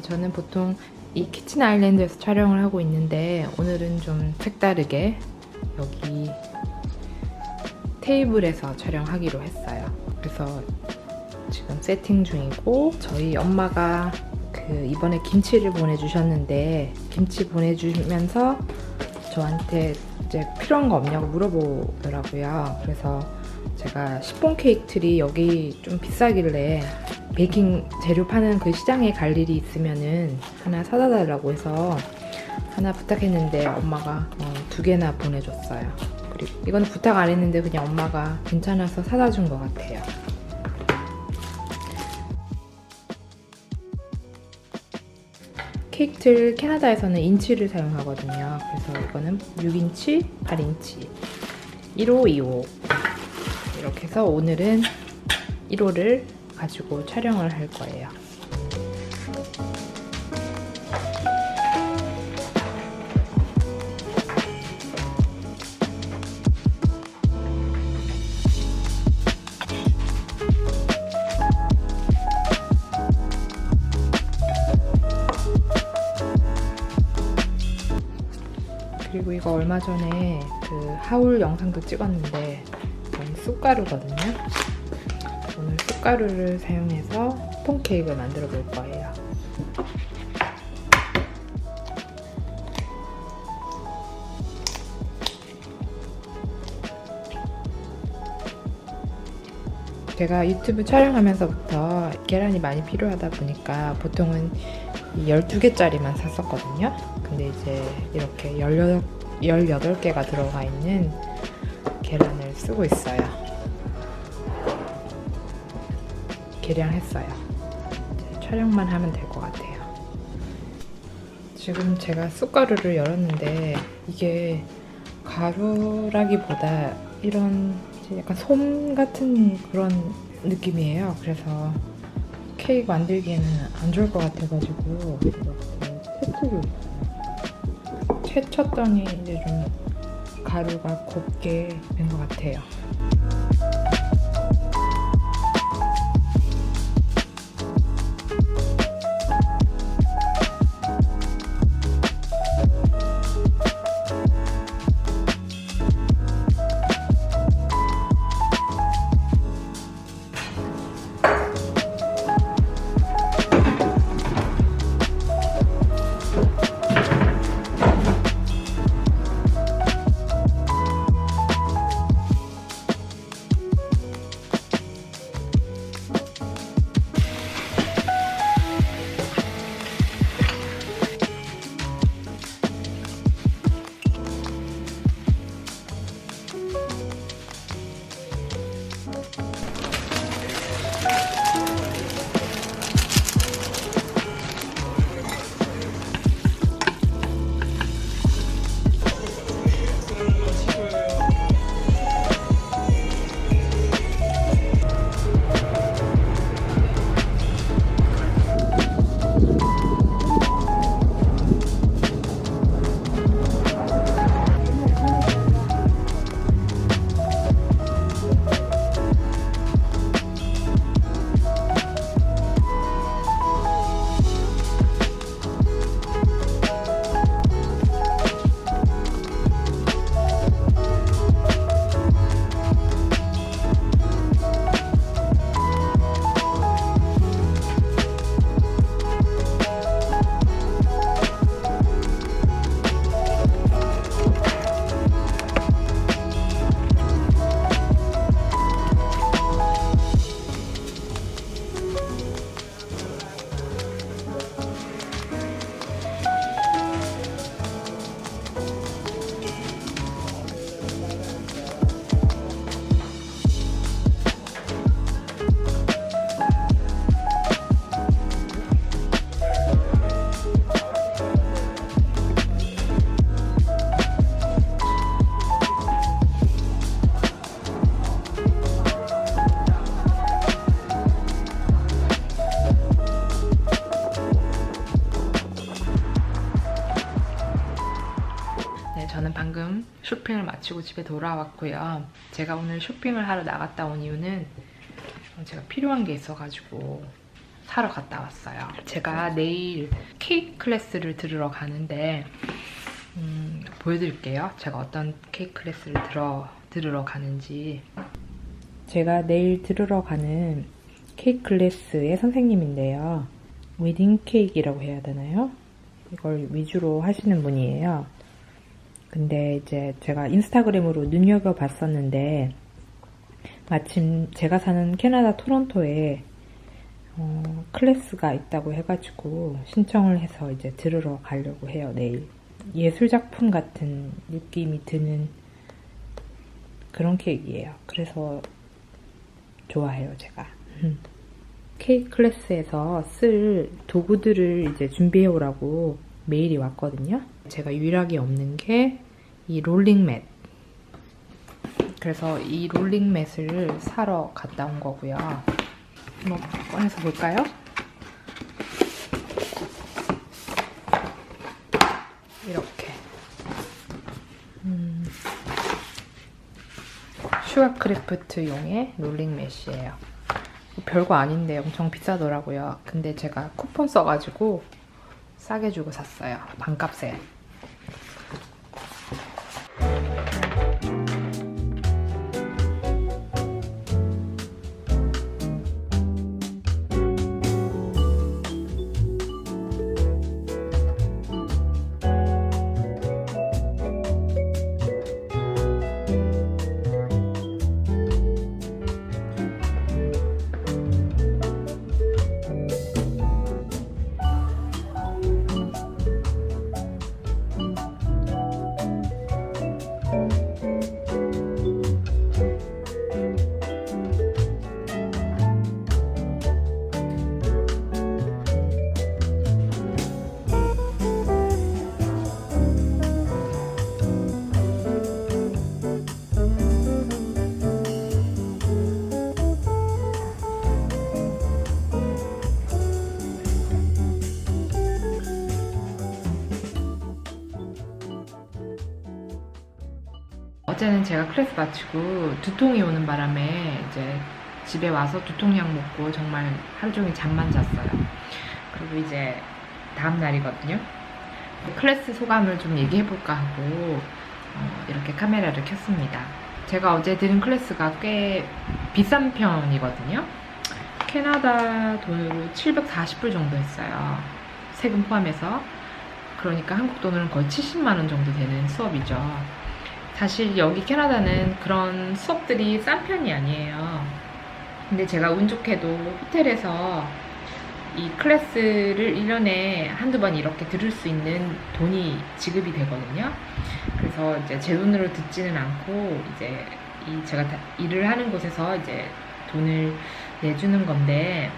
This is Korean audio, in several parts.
저는 보통 이 키친 아일랜드에서 촬영을 하고 있는데 오늘은 좀 색다르게 여기 테이블에서 촬영하기로 했어요. 그래서 지금 세팅 중이고, 저희 엄마가 이번에 김치를 보내주셨는데 김치 보내주면서 저한테 이제 필요한 거 없냐고 물어보더라고요. 그래서 제가 시폰 케이크 틀이 여기 좀 비싸길래 베이킹 재료 파는 그 시장에 갈 일이 있으면은 하나 사다 달라고 해서 하나 부탁했는데 엄마가 2개나 보내줬어요. 그리고 이건 부탁 안 했는데 그냥 엄마가 괜찮아서 사다 준 것 같아요. 케이크 틀 캐나다에서는 인치를 사용하거든요. 그래서 이거는 6인치, 8인치, 1호, 2호 이렇게 해서 오늘은 1호를 가지고 촬영을 할 거예요. 그리고 이거 얼마 전에 하울 영상도 찍었는데 이건 쑥가루거든요. 오늘 쑥가루를 사용해서 폰케이크를 만들어 볼 거예요. 제가 유튜브 촬영하면서부터 계란이 많이 필요하다 보니까 보통은 12개짜리만 샀었거든요. 근데 이제 이렇게 18개가 들어가 있는 계란을 쓰고 있어요. 계량했어요. 이제 촬영만 하면 될 것 같아요. 지금 제가 쑥가루를 열었는데 이게 가루라기보다 이런 약간 솜 같은 그런 느낌이에요. 그래서 케이크 만들기에는 안 좋을 것 같아가지고 이렇게 채뜨고 있어요. 채쳤더니 이제 좀 가루가 곱게 된 것 같아요. 저는 방금 쇼핑을 마치고 집에 돌아왔고요. 제가 오늘 쇼핑을 하러 나갔다 온 이유는 제가 필요한 게 있어가지고 사러 갔다 왔어요. 제가 내일 케이크 클래스를 들으러 가는데 보여드릴게요. 제가 어떤 케이크 클래스를 들으러 가는지. 제가 내일 들으러 가는 케이크 클래스의 선생님인데요. 웨딩 케이크라고 해야 되나요? 이걸 위주로 하시는 분이에요. 근데 이제 제가 인스타그램으로 눈여겨봤었는데 마침 제가 사는 캐나다 토론토에 클래스가 있다고 해가지고 신청을 해서 이제 들으러 가려고 해요, 내일. 예술작품 같은 느낌이 드는 그런 케이크예요. 그래서 좋아해요, 제가. 케이크 클래스에서 쓸 도구들을 이제 준비해 오라고 메일이 왔거든요. 제가 유일하게 없는 게 이 롤링 맷. 그래서 이 롤링 맷을 사러 갔다 온 거고요. 한번 꺼내서 볼까요? 이렇게 슈아크래프트용의 롤링 맷이에요. 별거 아닌데 엄청 비싸더라고요. 근데 제가 쿠폰 써가지고 싸게 주고 샀어요. 반값에. 어제는 제가 클래스 마치고 두통이 오는 바람에 이제 집에 와서 두통약 먹고 정말 하루 종일 잠만 잤어요. 그리고 이제 다음 날이거든요. 클래스 소감을 좀 얘기해볼까 하고 이렇게 카메라를 켰습니다. 제가 어제 들은 클래스가 꽤 비싼 편이거든요. 캐나다 돈으로 740불 정도 했어요. 세금 포함해서. 그러니까 한국 돈으로는 거의 70만 원 정도 되는 수업이죠. 사실 여기 캐나다는 그런 수업들이 싼 편이 아니에요. 근데 제가 운 좋게도 호텔에서 이 클래스를 1년에 한두 번 이렇게 들을 수 있는 돈이 지급이 되거든요. 그래서 이제 제 돈으로 듣지는 않고 이제 제가 일을 하는 곳에서 이제 돈을 내주는 건데,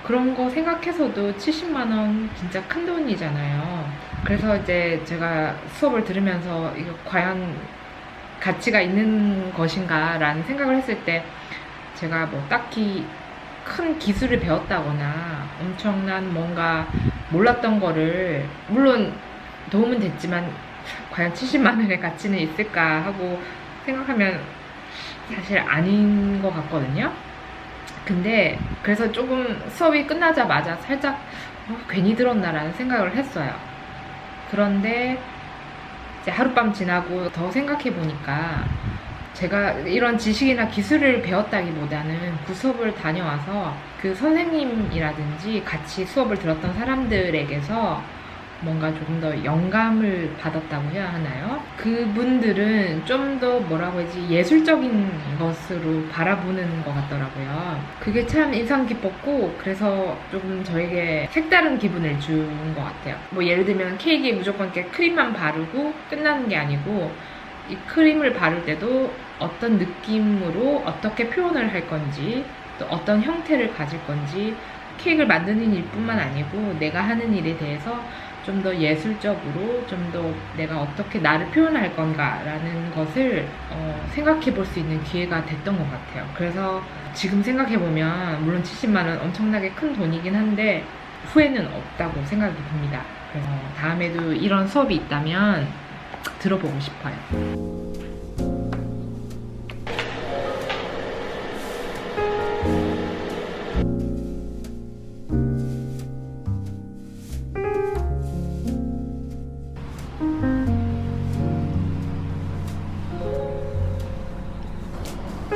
그런 거 생각해서도 70만 원 진짜 큰 돈이잖아요. 그래서 이제 제가 수업을 들으면서 이거 과연 가치가 있는 것인가 라는 생각을 했을 때, 제가 뭐 딱히 큰 기술을 배웠다거나 엄청난 뭔가 몰랐던 거를, 물론 도움은 됐지만 과연 70만 원의 가치는 있을까 하고 생각하면 사실 아닌 것 같거든요. 근데 그래서 조금 수업이 끝나자마자 살짝 괜히 들었나 라는 생각을 했어요. 그런데 이제 하룻밤 지나고 더 생각해 보니까 제가 이런 지식이나 기술을 배웠다기보다는 그 수업을 다녀와서 그 선생님이라든지 같이 수업을 들었던 사람들에게서 뭔가 조금 더 영감을 받았다고 해야 하나요? 그분들은 좀 더 뭐라고 해야지, 예술적인 것으로 바라보는 것 같더라고요. 그게 참 인상 깊었고, 그래서 조금 저에게 색다른 기분을 준 것 같아요. 뭐 예를 들면 케이크에 무조건 이렇게 크림만 바르고 끝나는 게 아니고, 이 크림을 바를 때도 어떤 느낌으로 어떻게 표현을 할 건지, 또 어떤 형태를 가질 건지, 케이크를 만드는 일뿐만 아니고 내가 하는 일에 대해서 좀 더 예술적으로, 좀 더 내가 어떻게 나를 표현할 건가라는 것을 생각해 볼 수 있는 기회가 됐던 것 같아요. 그래서 지금 생각해 보면 물론 70만 원 엄청나게 큰 돈이긴 한데 후회는 없다고 생각이 듭니다. 그래서 다음에도 이런 수업이 있다면 들어보고 싶어요.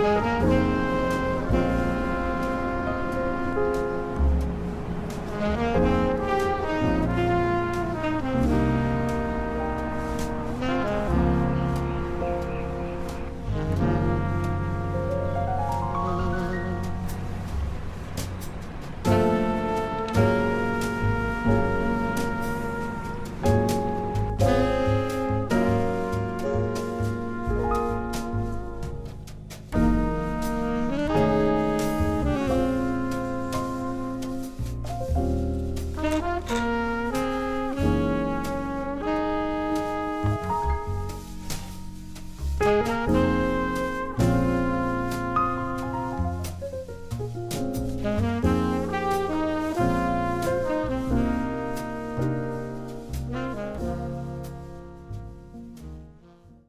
네.